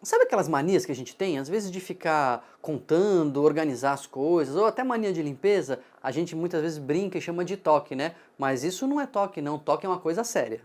Sabe aquelas manias que a gente tem, às vezes de ficar contando, organizar as coisas, ou até mania de limpeza? A gente muitas vezes brinca e chama de toque, né? Mas isso não é toque não, toque é uma coisa séria.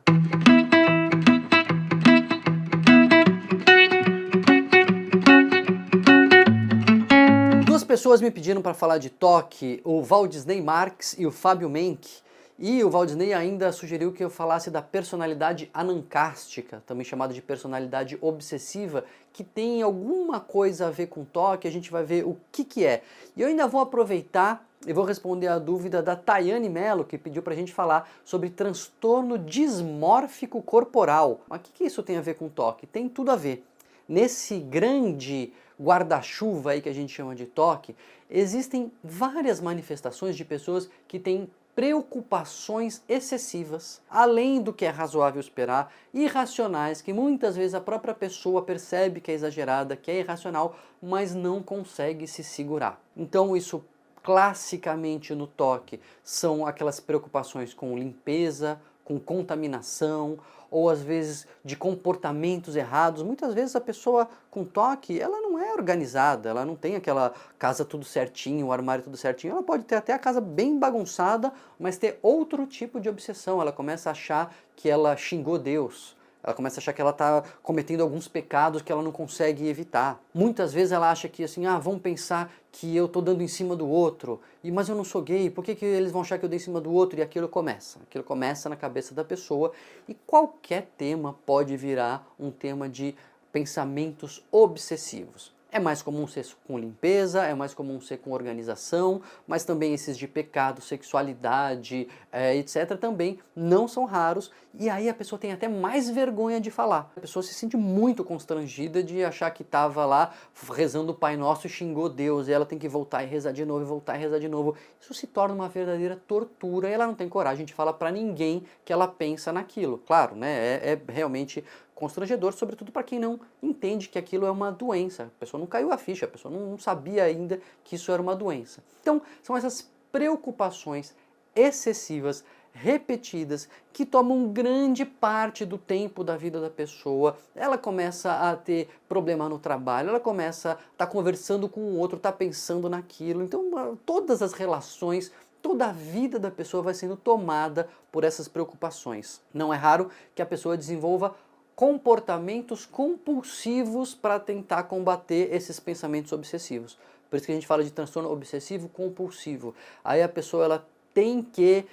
Duas pessoas me pediram para falar de toque, o Valdisney Marques e o Fábio Menck. E o Valdisney ainda sugeriu que eu falasse da personalidade anancástica, também chamada de personalidade obsessiva, que tem alguma coisa a ver com toque, a gente vai ver o que é. E eu ainda vou aproveitar e vou responder a dúvida da Tayane Mello, que pediu pra gente falar sobre transtorno dismórfico corporal. Mas o que isso tem a ver com toque? Tem tudo a ver. Nesse grande guarda-chuva aí que a gente chama de toque, existem várias manifestações de pessoas que têm preocupações excessivas, além do que é razoável esperar, irracionais, que muitas vezes a própria pessoa percebe que é exagerada, que é irracional, mas não consegue se segurar. Então isso classicamente no toque são aquelas preocupações com limpeza, com contaminação, ou às vezes de comportamentos errados. Muitas vezes a pessoa com toque, ela não é organizada, ela não tem aquela casa tudo certinho, o armário tudo certinho, ela pode ter até a casa bem bagunçada, mas ter outro tipo de obsessão, ela começa a achar que ela xingou Deus. Ela começa a achar que ela está cometendo alguns pecados que ela não consegue evitar. Muitas vezes ela acha que assim, vão pensar que eu estou dando em cima do outro, mas eu não sou gay, por que eles vão achar que eu dei em cima do outro? E aquilo começa na cabeça da pessoa, e qualquer tema pode virar um tema de pensamentos obsessivos. É mais comum ser com limpeza, é mais comum ser com organização, mas também esses de pecado, sexualidade, etc. também não são raros, e aí a pessoa tem até mais vergonha de falar. A pessoa se sente muito constrangida de achar que estava lá rezando o Pai Nosso e xingou Deus, e ela tem que voltar e rezar de novo, e voltar e rezar de novo. Isso se torna uma verdadeira tortura, e ela não tem coragem de falar para ninguém que ela pensa naquilo. Claro, né, é realmente constrangedor, sobretudo para quem não entende que aquilo é uma doença. A pessoa não caiu a ficha, a pessoa não sabia ainda que isso era uma doença. Então, são essas preocupações excessivas, repetidas, que tomam grande parte do tempo da vida da pessoa. Ela começa a ter problema no trabalho, ela começa a estar conversando com o outro, estar pensando naquilo. Então, todas as relações, toda a vida da pessoa vai sendo tomada por essas preocupações. Não é raro que a pessoa desenvolva comportamentos compulsivos para tentar combater esses pensamentos obsessivos. Por isso que a gente fala de transtorno obsessivo compulsivo. Aí a pessoa ela tem que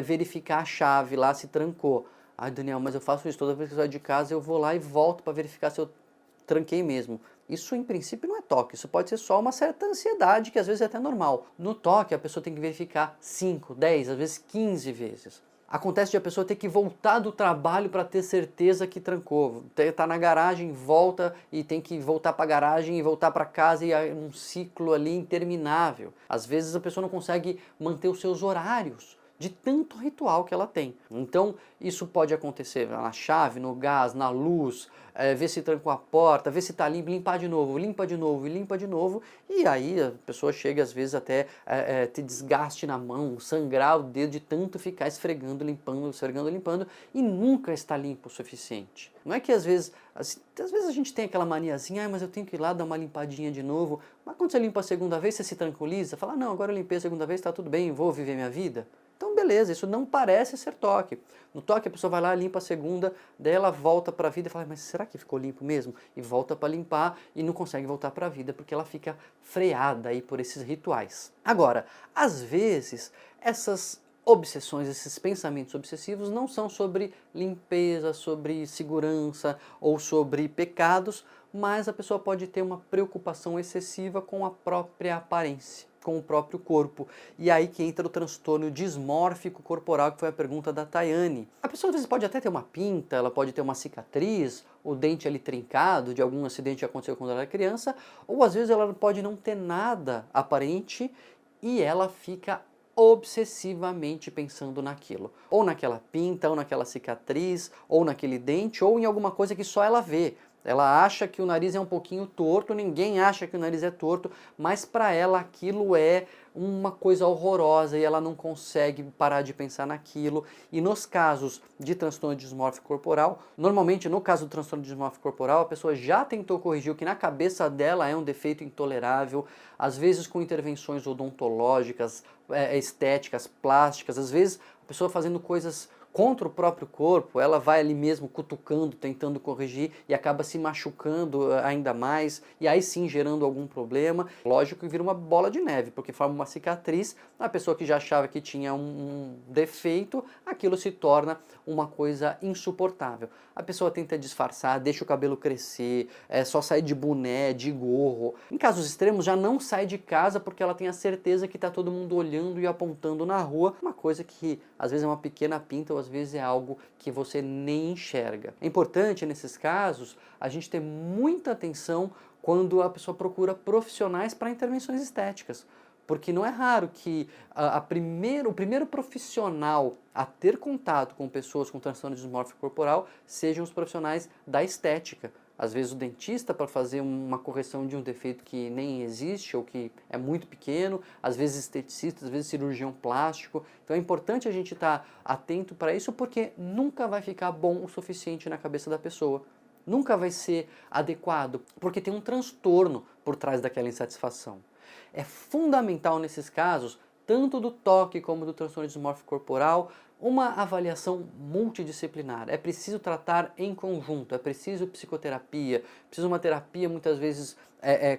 verificar a chave lá se trancou. Ai, Daniel, mas eu faço isso toda vez que eu saio de casa, eu vou lá e volto para verificar se eu tranquei mesmo. Isso em princípio não é toque, isso pode ser só uma certa ansiedade que às vezes é até normal. No toque a pessoa tem que verificar 5, 10, às vezes 15 vezes. Acontece de a pessoa ter que voltar do trabalho para ter certeza que trancou. Está na garagem, volta e tem que voltar para a garagem e voltar para casa, e é um ciclo ali interminável. Às vezes a pessoa não consegue manter os seus horários de tanto ritual que ela tem. Então isso pode acontecer na chave, no gás, na luz, ver se trancou a porta, ver se está limpo, limpar de novo, limpa de novo e limpa de novo, e aí a pessoa chega às vezes até ter desgaste na mão, sangrar o dedo de tanto ficar esfregando, limpando, e nunca está limpo o suficiente. Não é que às vezes a gente tem aquela maniazinha, mas eu tenho que ir lá dar uma limpadinha de novo, mas quando você limpa a segunda vez, você se tranquiliza, fala, não, agora eu limpei a segunda vez, está tudo bem, vou viver minha vida. Então beleza, isso não parece ser toque. No toque a pessoa vai lá, limpa a segunda, daí ela volta para a vida e fala, mas será que ficou limpo mesmo? E volta para limpar e não consegue voltar para a vida porque ela fica freada aí por esses rituais. Agora, às vezes, essas obsessões, esses pensamentos obsessivos não são sobre limpeza, sobre segurança ou sobre pecados, mas a pessoa pode ter uma preocupação excessiva com a própria aparência, com o próprio corpo. E aí que entra o transtorno dismórfico corporal, que foi a pergunta da Tayane. A pessoa às vezes pode até ter uma pinta, ela pode ter uma cicatriz, o dente ali trincado de algum acidente que aconteceu quando ela era criança, ou às vezes ela pode não ter nada aparente e ela fica obsessivamente pensando naquilo. Ou naquela pinta, ou naquela cicatriz, ou naquele dente, ou em alguma coisa que só ela vê. Ela acha que o nariz é um pouquinho torto, ninguém acha que o nariz é torto, mas para ela aquilo é uma coisa horrorosa e ela não consegue parar de pensar naquilo. E nos casos de transtorno dismórfico corporal, normalmente no caso do transtorno dismórfico corporal, a pessoa já tentou corrigir o que na cabeça dela é um defeito intolerável, às vezes com intervenções odontológicas, estéticas, plásticas, às vezes a pessoa fazendo coisas contra o próprio corpo, ela vai ali mesmo cutucando, tentando corrigir e acaba se machucando ainda mais e aí sim gerando algum problema. Lógico que vira uma bola de neve, porque forma uma cicatriz, a pessoa que já achava que tinha um defeito, aquilo se torna uma coisa insuportável. A pessoa tenta disfarçar, deixa o cabelo crescer, só sai de boné, de gorro. Em casos extremos já não sai de casa porque ela tem a certeza que está todo mundo olhando e apontando na rua, uma coisa que às vezes é uma pequena pinta ou às vezes é algo que você nem enxerga. É importante nesses casos a gente ter muita atenção quando a pessoa procura profissionais para intervenções estéticas. Porque não é raro que o primeiro profissional a ter contato com pessoas com transtorno dismórfico corporal sejam os profissionais da estética. Às vezes o dentista para fazer uma correção de um defeito que nem existe ou que é muito pequeno, às vezes esteticista, às vezes cirurgião plástico. Então é importante a gente estar atento para isso porque nunca vai ficar bom o suficiente na cabeça da pessoa. Nunca vai ser adequado, porque tem um transtorno por trás daquela insatisfação. É fundamental nesses casos, tanto do toque como do transtorno dismórfico corporal, uma avaliação multidisciplinar. É preciso tratar em conjunto, é preciso psicoterapia, precisa uma terapia muitas vezes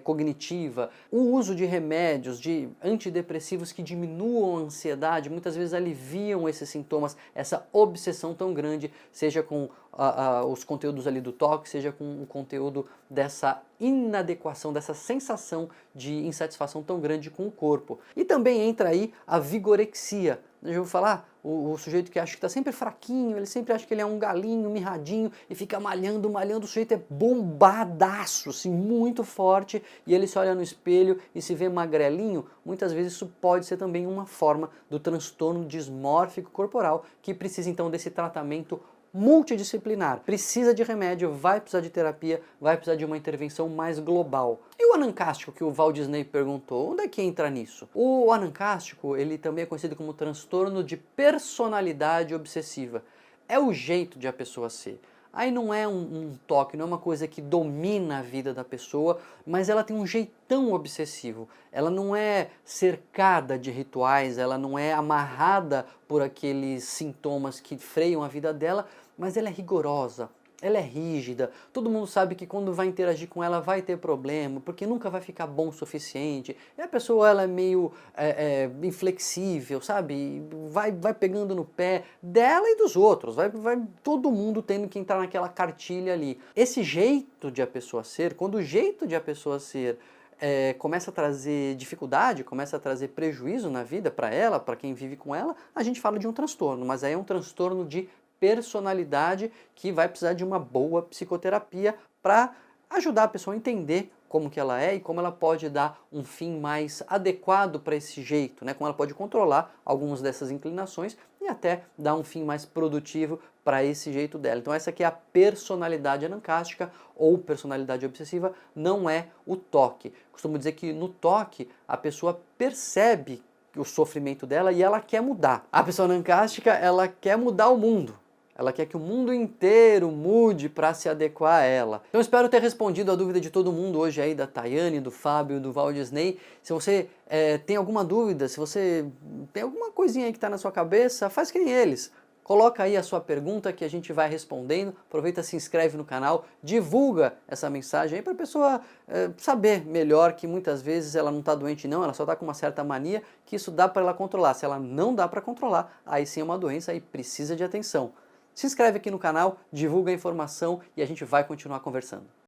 cognitiva, o uso de remédios, de antidepressivos que diminuam a ansiedade, muitas vezes aliviam esses sintomas, essa obsessão tão grande, seja com os conteúdos ali do toque, seja com o conteúdo dessa inadequação, dessa sensação de insatisfação tão grande com o corpo. E também entra aí a vigorexia. Eu já vou falar, o sujeito que acha que está sempre fraquinho, ele sempre acha que ele é um galinho mirradinho e fica malhando, malhando, o sujeito é bombadaço, assim, muito forte, e ele se olha no espelho e se vê magrelinho. Muitas vezes isso pode ser também uma forma do transtorno dismórfico corporal, que precisa então desse tratamento multidisciplinar. Precisa de remédio, vai precisar de terapia, vai precisar de uma intervenção mais global. E o anancástico que o Walt Disney perguntou, onde é que entra nisso? O anancástico, ele também é conhecido como transtorno de personalidade obsessiva. É o jeito de a pessoa ser. Aí não é um toque, não é uma coisa que domina a vida da pessoa, mas ela tem um jeitão obsessivo. Ela não é cercada de rituais, ela não é amarrada por aqueles sintomas que freiam a vida dela, mas ela é rigorosa, ela é rígida, todo mundo sabe que quando vai interagir com ela vai ter problema, porque nunca vai ficar bom o suficiente, e a pessoa ela é meio inflexível, sabe, vai pegando no pé dela e dos outros, vai todo mundo tendo que entrar naquela cartilha ali. Esse jeito de a pessoa ser, quando o jeito de a pessoa ser começa a trazer dificuldade, começa a trazer prejuízo na vida para ela, para quem vive com ela, a gente fala de um transtorno, mas aí é um transtorno de personalidade que vai precisar de uma boa psicoterapia para ajudar a pessoa a entender como que ela é e como ela pode dar um fim mais adequado para esse jeito, né? Como ela pode controlar algumas dessas inclinações e até dar um fim mais produtivo para esse jeito dela. Então essa aqui é a personalidade anancástica ou personalidade obsessiva, não é o toque. Costumo dizer que no toque a pessoa percebe o sofrimento dela e ela quer mudar. A pessoa anancástica, ela quer mudar o mundo. Ela quer que o mundo inteiro mude para se adequar a ela. Então espero ter respondido a dúvida de todo mundo hoje aí, da Tayane, do Fábio, do Walt Disney. Se você tem alguma dúvida, se você tem alguma coisinha aí que está na sua cabeça, faz que nem eles. Coloca aí a sua pergunta que a gente vai respondendo. Aproveita, se inscreve no canal, divulga essa mensagem aí para a pessoa saber melhor que muitas vezes ela não está doente não, ela só está com uma certa mania, que isso dá para ela controlar. Se ela não dá para controlar, aí sim é uma doença e precisa de atenção. Se inscreve aqui no canal, divulga a informação e a gente vai continuar conversando.